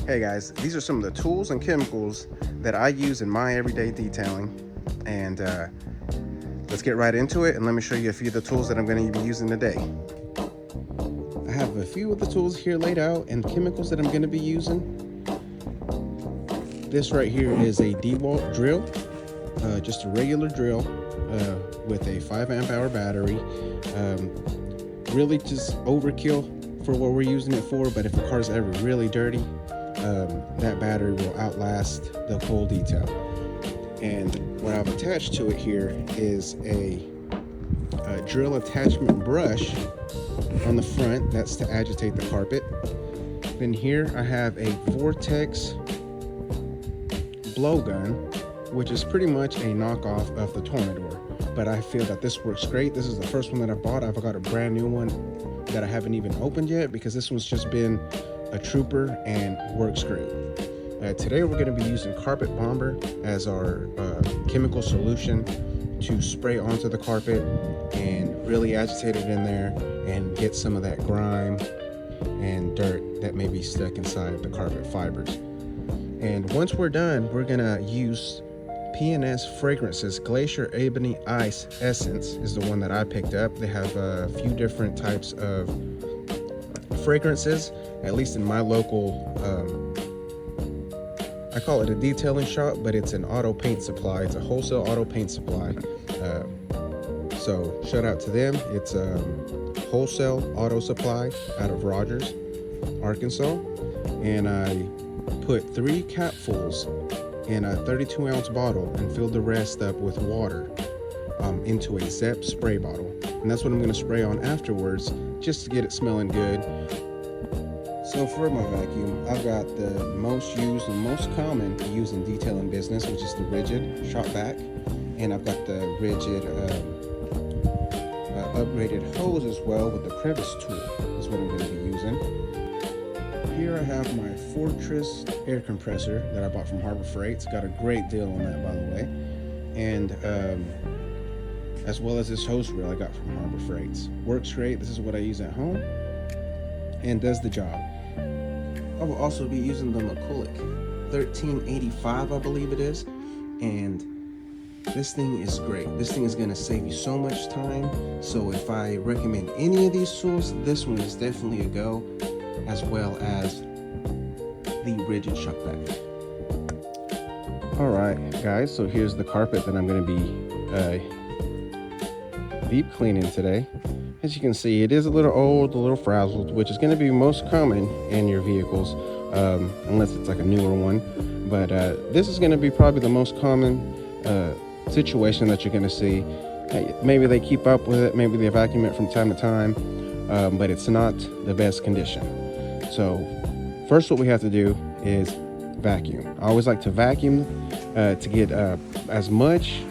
Hey guys, these are some of the tools and chemicals that I use in my everyday detailing. And let's get right into it and let me show you a few of the tools that I'm going to be using today. I have a few of the tools here laid out and chemicals that I'm going to be using. This right here is a DeWalt drill, just a regular drill with a 5 amp hour battery. Really just overkill for what we're using it for, but if the car's ever really dirty, that battery will outlast the whole detail. And what I've attached to it here is a drill attachment brush on the front. That's to agitate the carpet. Then here I have a Vortex blowgun, which is pretty much a knockoff of the Tornador, but I feel that this works great. This is the first one that I bought. I've got a brand new one that I haven't even opened yet because this one's just been a trooper and works great. Today we're going to be using Carpet Bomber as our chemical solution to spray onto the carpet and really agitate it in there and get some of that grime and dirt that may be stuck inside the carpet fibers. And once we're done, we're going to use P&S Fragrances Glacier Ebony Ice Essence is the one that I picked up. They have a few different types of fragrances, at least in my local, I call it a detailing shop, but it's an auto paint supply. It's a wholesale auto paint supply. So shout out to them. It's a wholesale auto supply out of Rogers, Arkansas. And I put 3 capfuls in a 32-ounce bottle and filled the rest up with water into a Zep spray bottle. And that's what I'm going to spray on afterwards just to get it smelling good. So for my vacuum, I've got the most used and most common to use in detailing business, which is the Ridgid shop vac. And I've got the Ridgid upgraded hose as well with the crevice tool is what I'm going to be using. Here I have my Fortress air compressor that I bought from Harbor Freight. It's got a great deal on that, by the way. And as well as this hose reel I got from Harbor Freight. Works great. This is what I use at home and does the job. I will also be using the McCulloch 1385, I believe it is. And this thing is great. This thing is going to save you so much time. So if I recommend any of these tools, this one is definitely a go, as well as the Ridgid shop vac. Alright guys, so here's the carpet that I'm going to be deep cleaning today. As you can see, it is a little old, a little frazzled, which is going to be most common in your vehicles, unless it's like a newer one. But this is going to be probably the most common situation that you're going to see. Maybe they keep up with it, maybe they vacuum it from time to time, but it's not the best condition. So first what we have to do is vacuum. I always like to vacuum to get as much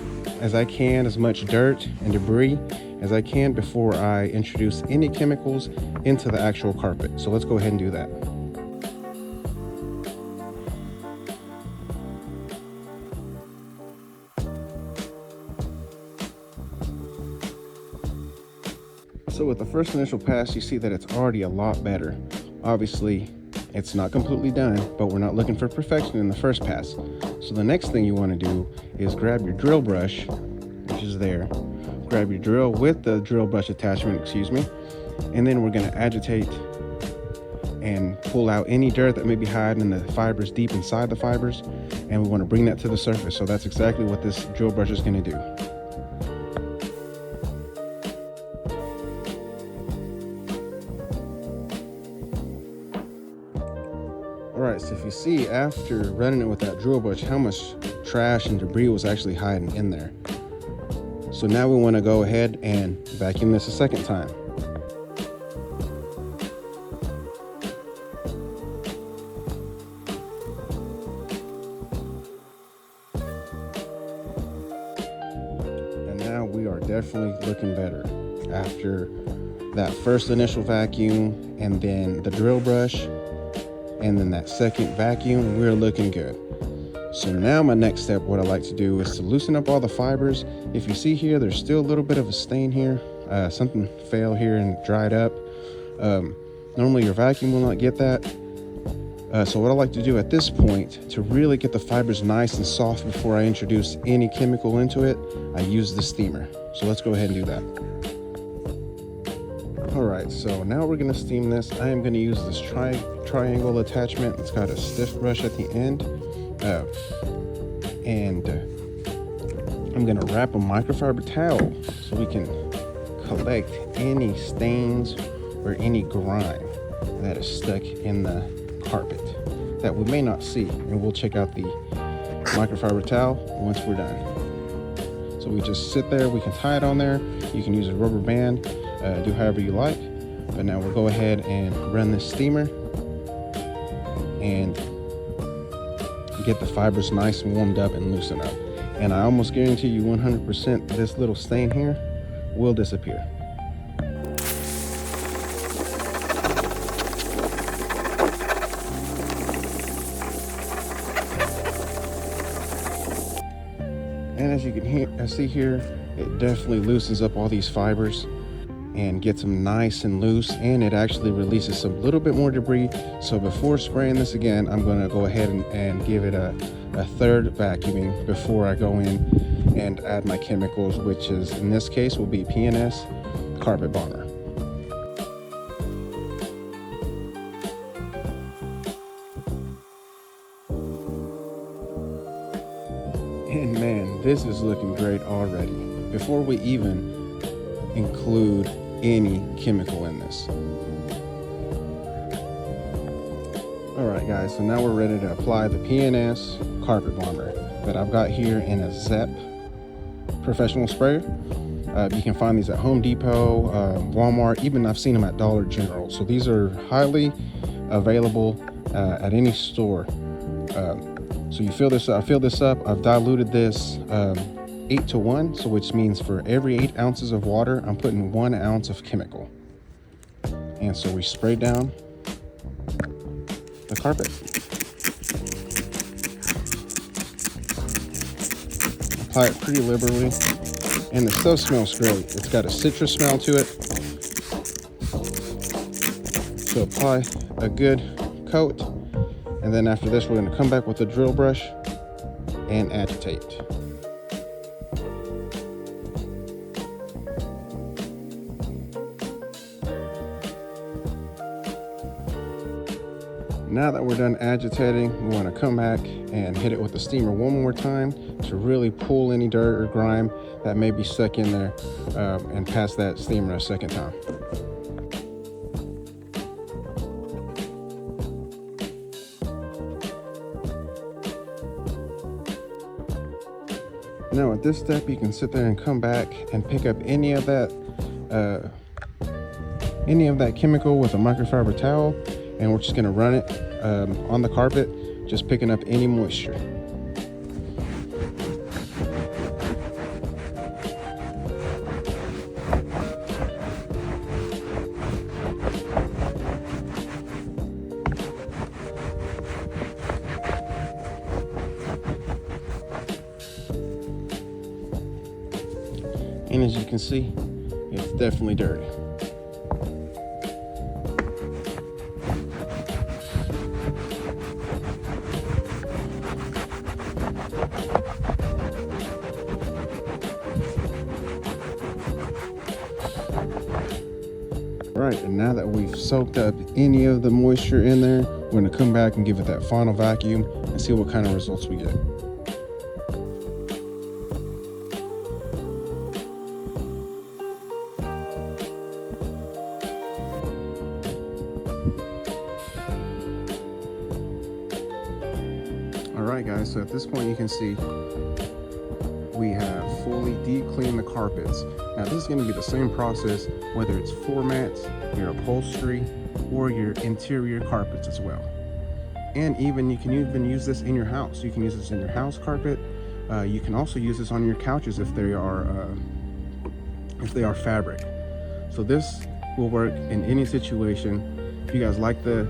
as I can, as much dirt and debris as I can before I introduce any chemicals into the actual carpet. So let's go ahead and do that. So with the first initial pass, you see that it's already a lot better. Obviously, it's not completely done, but we're not looking for perfection in the first pass. So the next thing you want to do is grab your drill brush, which is there. Grab your drill with the drill brush attachment, and then we're going to agitate and pull out any dirt that may be hiding in the fibers deep inside the fibers, and we want to bring that to the surface. So that's exactly what this drill brush is going to do. Alright, so if you see after running it with that drill brush how much trash and debris was actually hiding in there. So now we want to go ahead and vacuum this a second time. And now we are definitely looking better after that first initial vacuum and then the drill brush and then that second vacuum. We're looking good. So now my next step, what I like to do is to loosen up all the fibers. If you see here, there's still a little bit of a stain here. Something fell here and dried up. Normally your vacuum will not get that, So what I like to do at this point to really get the fibers nice and soft before I introduce any chemical into it, I use the steamer. So let's go ahead and do that. All right, so now we're gonna steam this. I am gonna use this triangle attachment. It's got a stiff brush at the end. And I'm gonna wrap a microfiber towel so we can collect any stains or any grime that is stuck in the carpet that we may not see, and we'll check out the microfiber towel once we're done. So we just sit there, we can tie it on there, you can use a rubber band, do however you like, but now we'll go ahead and run this steamer and get the fibers nice and warmed up and loosen up. And I almost guarantee you 100% this little stain here will disappear. And as you can see here, it definitely loosens up all these fibers and gets them nice and loose, and it actually releases some little bit more debris. So before spraying this again, I'm going to go ahead and give it a third vacuuming before I go in and add my chemicals, which is in this case will be P&S Carpet Bomber. And man, this is looking great already before we even include any chemical in this. All right guys, so now we're ready to apply the P&S Carpet Bomber that I've got here in a ZEP professional sprayer. You can find these at Home Depot, Walmart, even I've seen them at Dollar General. So these are highly available at any store. So you fill this up, I fill this up, I've diluted this 8 to 1, so which means for every 8 ounces of water, I'm putting 1 ounce of chemical. And so we spray down the carpet. Apply it pretty liberally, and the stuff smells great. It's got a citrus smell to it. So apply a good coat, and then after this, we're going to come back with a drill brush and agitate. Now that we're done agitating, we want to come back and hit it with the steamer one more time to really pull any dirt or grime that may be stuck in there, and pass that steamer a second time. Now at this step, you can sit there and come back and pick up any of that chemical with a microfiber towel, and we're just going to run it on the carpet, just picking up any moisture. And as you can see, it's definitely dirty. All right, and now that we've soaked up any of the moisture in there, we're going to come back and give it that final vacuum and see what kind of results we get. Alright guys, so at this point you can see we have fully de-cleaned the carpets. Now this is going to be the same process whether it's floor mats, your upholstery, or your interior carpets as well. And you can even use this in your house. You can use this in your house carpet. You can also use this on your couches if they are fabric. So this will work in any situation. If you guys like the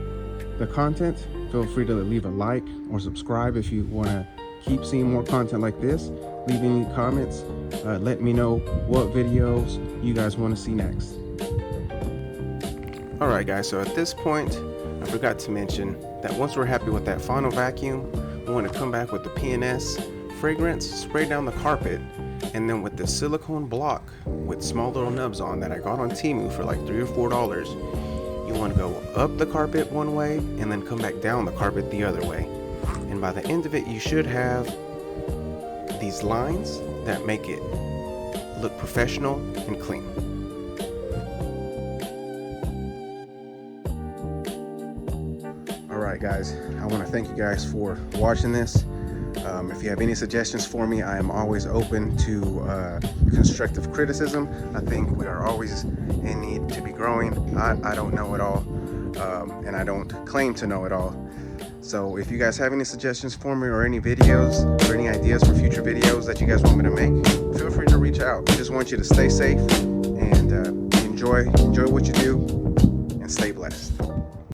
content, feel free to leave a like or subscribe. If you want to keep seeing more content like this, leave any comments. Let me know what videos you guys want to see next. Alright guys, so at this point I forgot to mention that once we're happy with that final vacuum, we want to come back with the P&S fragrance, spray down the carpet, and then with the silicone block with small little nubs on that I got on Temu for like $3 or $4, you want to go up the carpet one way and then come back down the carpet the other way. And by the end of it, you should have these lines that make it look professional and clean. Alright guys, I want to thank you guys for watching this. If you have any suggestions for me, I am always open to constructive criticism. I think we are always in need to be growing. I don't know it all, and I don't claim to know it all. So if you guys have any suggestions for me, or any videos or any ideas for future videos that you guys want me to make, feel free to reach out. I just want you to stay safe and enjoy what you do, and stay blessed.